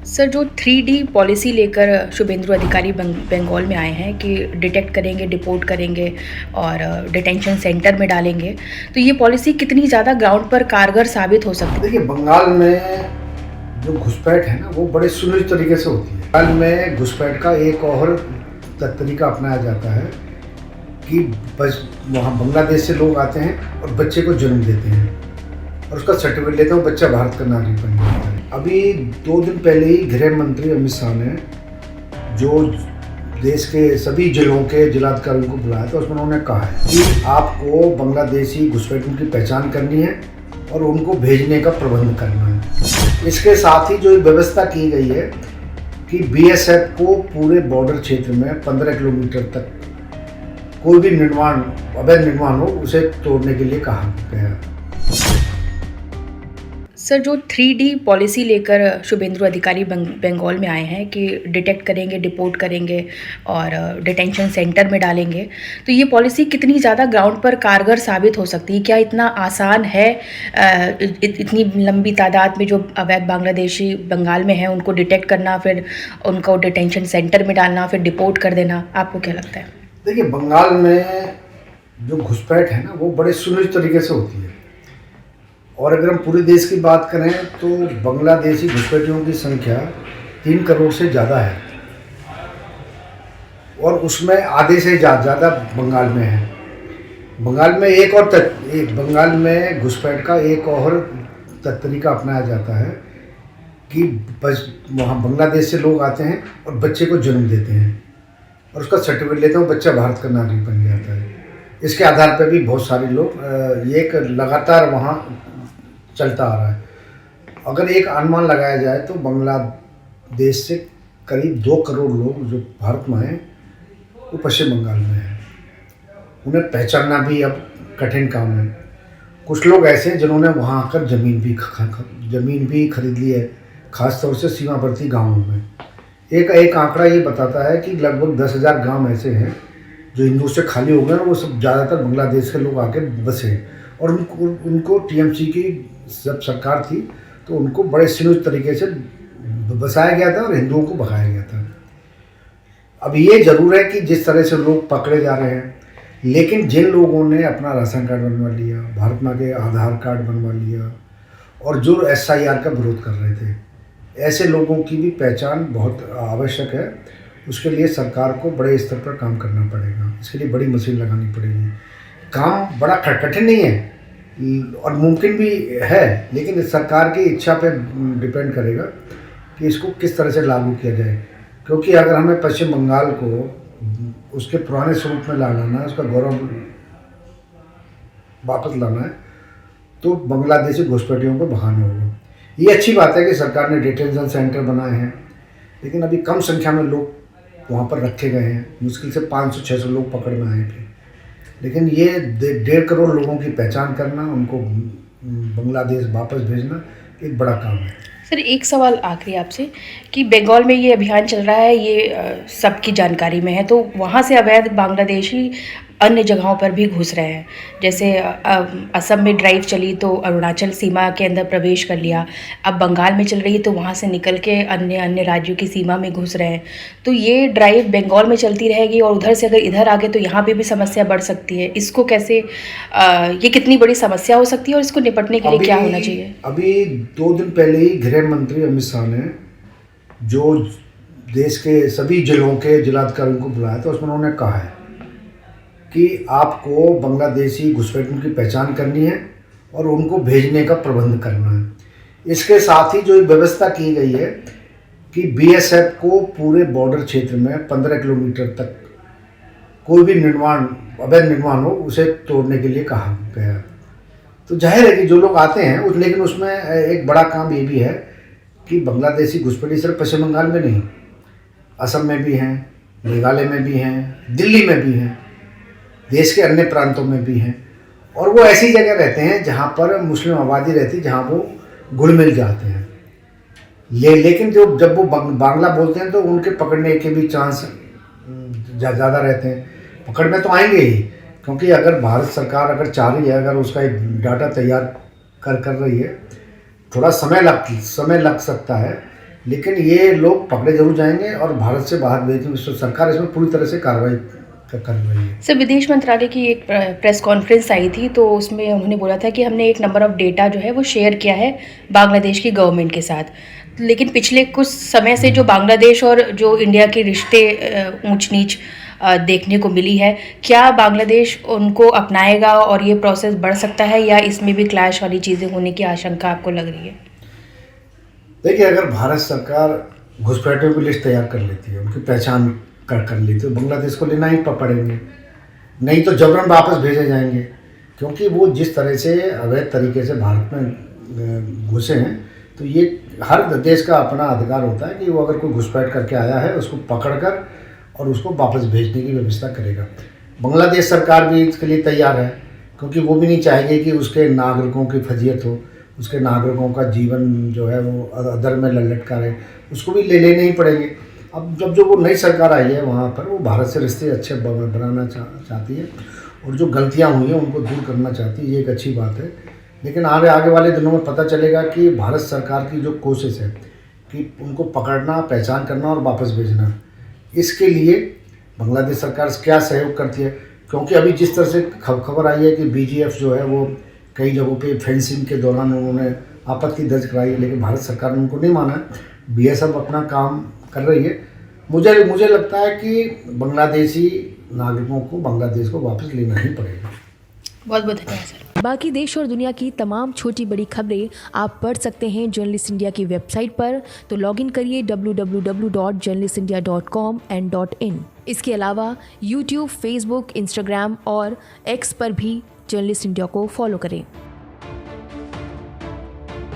Sir, जो 3D policy लेकर शुभेंदु अधिकारी बंगाल में आए हैं कि डिटेक्ट करेंगे, डिपोर्ट करेंगे और डिटेंशन सेंटर में डालेंगे, तो ये पॉलिसी कितनी ज़्यादा ग्राउंड पर कारगर साबित हो सकती है? देखिए, बंगाल में जो घुसपैठ है ना, वो बड़े सुनियोजित तरीके से होती है। बंगाल में घुसपैठ का एक और तरीका अपनाया जाता है कि बस वहाँ बांग्लादेश से लोग आते हैं और बच्चे को जन्म देते हैं और उसका सर्टिफिकेट लेते हैं, वो बच्चा भारत का नागरिक बन जाता है। अभी 2 दिन पहले ही गृह मंत्री अमित शाह ने जो देश के सभी जिलों के जिलाधिकारियों को बुलाया था, उसमें उन्होंने कहा है कि आपको बांग्लादेशी घुसपैठियों की पहचान करनी है और उनको भेजने का प्रबंध करना है। इसके साथ ही जो व्यवस्था की गई है कि बीएसएफ को पूरे बॉर्डर क्षेत्र में 15 किलोमीटर तक कोई भी अवैध निर्माण हो, उसे तोड़ने के लिए कहा गया। सर, जो 3D पॉलिसी लेकर शुभेंदु अधिकारी बंगाल में आए हैं कि डिटेक्ट करेंगे, डिपोर्ट करेंगे और डिटेंशन सेंटर में डालेंगे, तो ये पॉलिसी कितनी ज़्यादा ग्राउंड पर कारगर साबित हो सकती है? क्या इतना आसान है इतनी लंबी तादाद में जो अवैध बांग्लादेशी बंगाल में हैं उनको डिटेक्ट करना, फिर उनको डिटेंशन सेंटर में डालना, फिर डिपोर्ट कर देना? आपको क्या लगता है? देखिए, बंगाल में जो घुसपैठ है ना, वो बड़े सुनियोजित तरीके से होती है। और अगर हम पूरे देश की बात करें तो बांग्लादेशी घुसपैठियों की संख्या 3 करोड़ से ज़्यादा है और उसमें आधे से ज़्यादा बंगाल में है। बंगाल में घुसपैठ का एक और तरीका अपनाया जाता है कि बस वहाँ बांग्लादेश से लोग आते हैं और बच्चे को जन्म देते हैं और उसका सर्टिफिकेट लेते हैं, वो बच्चा भारत का नागरिक बन जाता है। इसके आधार पर भी बहुत सारे लोग ये एक लगातार वहाँ चलता आ रहा है। अगर एक अनुमान लगाया जाए तो बांग्लादेश से करीब 2 करोड़ लोग जो भारत में हैं, वो पश्चिम बंगाल में हैं। उन्हें पहचानना भी अब कठिन काम है। कुछ लोग ऐसे हैं जिन्होंने वहाँ आकर ज़मीन भी खरीद ली है, खासतौर से सीमावर्ती गाँवों में। एक आंकड़ा ये बताता है कि लगभग 10,000 गाँव ऐसे हैं जो हिंदू से खाली हो गए और वो सब ज़्यादातर बांग्लादेश के लोग आके बसे और उनको टीएमसी की जब सरकार थी तो उनको बड़े सुनियोजित तरीके से बसाया गया था और हिंदुओं को भगाया गया था। अब ये ज़रूर है कि जिस तरह से लोग पकड़े जा रहे हैं, लेकिन जिन लोगों ने अपना राशन कार्ड बनवा लिया, भारत माँ के आधार कार्ड बनवा लिया और जो एसआईआर का विरोध कर रहे थे, ऐसे लोगों की भी पहचान बहुत आवश्यक है। उसके लिए सरकार को बड़े स्तर पर काम करना पड़ेगा, इसके लिए बड़ी मशीन लगानी पड़ेगी। काम बड़ा कठिन नहीं है और मुमकिन भी है, लेकिन सरकार की इच्छा पे डिपेंड करेगा कि इसको किस तरह से लागू किया जाए। क्योंकि अगर हमें पश्चिम बंगाल को उसके पुराने स्वरूप में लाना है, उसका गौरव वापस लाना है, तो बांग्लादेशी घुसपैठियों को भगाना होगा। ये अच्छी बात है कि सरकार ने डिटेंशन सेंटर बनाए हैं, लेकिन अभी कम संख्या में लोग वहाँ पर रखे गए हैं। मुश्किल से 500-600 लोग पकड़ में आए थे, लेकिन ये 1.5 करोड़ लोगों की पहचान करना, उनको बांग्लादेश वापस भेजना एक बड़ा काम है। सर, एक सवाल आखिरी आपसे कि बंगाल में ये अभियान चल रहा है, ये सबकी जानकारी में है, तो वहाँ से अवैध बांग्लादेशी अन्य जगहों पर भी घुस रहे हैं। जैसे असम में ड्राइव चली तो अरुणाचल सीमा के अंदर प्रवेश कर लिया, अब बंगाल में चल रही है तो वहाँ से निकल के अन्य राज्यों की सीमा में घुस रहे हैं। तो ये ड्राइव बंगाल में चलती रहेगी और उधर से अगर इधर आ गए तो यहाँ पे भी समस्या बढ़ सकती है। इसको कैसे ये कितनी बड़ी समस्या हो सकती है और इसको निपटने के लिए क्या होना चाहिए? अभी 2 दिन पहले ही गृह मंत्री अमित शाह ने जो देश के सभी जिलों के जिलाधिकारियों को बुलाया था, उसमें उन्होंने कहा है कि आपको बांग्लादेशी घुसपैठियों की पहचान करनी है और उनको भेजने का प्रबंध करना है। इसके साथ ही जो व्यवस्था की गई है कि बीएसएफ को पूरे बॉर्डर क्षेत्र में 15 किलोमीटर तक कोई भी अवैध निर्माण हो, उसे तोड़ने के लिए कहा गया। तो जाहिर है कि जो लोग आते हैं लेकिन उसमें एक बड़ा काम ये भी है कि बांग्लादेशी घुसपैठी सिर्फ पश्चिम बंगाल में नहीं, असम में भी हैं, मेघालय में भी हैं, दिल्ली में भी हैं, देश के अन्य प्रांतों में भी हैं और वो ऐसी जगह रहते हैं जहाँ पर मुस्लिम आबादी रहती है, जहाँ वो घुल मिल जाते हैं। लेकिन जब वो बांग्ला बोलते हैं तो उनके पकड़ने के भी चांस ज़्यादा रहते हैं। पकड़ में तो आएंगे ही, क्योंकि अगर भारत सरकार अगर चाह रही है, अगर उसका एक डाटा तैयार कर रही है, थोड़ा समय लग सकता है, लेकिन ये लोग पकड़े जरूर जाएंगे और भारत से बाहर भेजेंगे। सरकार इसमें पूरी तरह से कार्रवाई कर रही है। सर, विदेश मंत्रालय की एक प्रेस कॉन्फ्रेंस आई थी, तो उसमें उन्होंने बोला था कि हमने एक नंबर ऑफ डेटा जो है वो शेयर किया है बांग्लादेश की गवर्नमेंट के साथ। लेकिन पिछले कुछ समय से जो बांग्लादेश और जो इंडिया के रिश्ते ऊंच नीच देखने को मिली है, क्या बांग्लादेश उनको अपनाएगा और ये प्रोसेस बढ़ सकता है, या इसमें भी क्लैश वाली चीज़ें होने की आशंका आपको लग रही है? देखिए, अगर भारत सरकार घुसपैठियों की लिस्ट तैयार कर लेती है, उनकी पहचान कर लेती है, तो बांग्लादेश को लेना ही पड़ेंगे, नहीं तो जबरन वापस भेजे जाएंगे। क्योंकि वो जिस तरह से अवैध तरीके से भारत में घुसे हैं, तो ये हर देश का अपना अधिकार होता है कि वो अगर कोई घुसपैठ करके आया है उसको पकड़कर और उसको वापस भेजने की व्यवस्था करेगा। बांग्लादेश सरकार भी इसके लिए तैयार है, क्योंकि वो भी नहीं चाहेगी कि उसके नागरिकों की फजीयत हो, उसके नागरिकों का जीवन जो है वो अदर में लटका रहे, उसको भी लेने ही पड़ेंगे। अब जब जो वो नई सरकार आई है वहाँ पर वो भारत से रिश्ते अच्छे बनाना चाहती है और जो गलतियाँ हुई हैं उनको दूर करना चाहती है, ये एक अच्छी बात है। लेकिन आगे वाले दिनों में पता चलेगा कि भारत सरकार की जो कोशिश है कि उनको पकड़ना, पहचान करना और वापस भेजना, इसके लिए बांग्लादेश सरकार क्या सहयोग करती है। क्योंकि अभी जिस तरह से खबर आई है कि BGF जो है वो कई जगहों पे फेंसिंग के दौरान उन्होंने आपत्ति दर्ज कराई है, लेकिन भारत सरकार ने उनको नहीं माना है। BSF अपना काम कर रही है। मुझे लगता है कि बांग्लादेशी नागरिकों को बांग्लादेश को वापस लेना ही पड़ेगा। बहुत बहुत धन्यवाद सर। बाकी देश और दुनिया की तमाम छोटी बड़ी खबरें आप पढ़ सकते हैं जर्नलिस्ट इंडिया की वेबसाइट पर, तो लॉगिन करिए www.journalistindia.com and .in। इसके अलावा यूट्यूब, फेसबुक, इंस्टाग्राम और X पर भी जर्नलिस्ट इंडिया को फॉलो करें।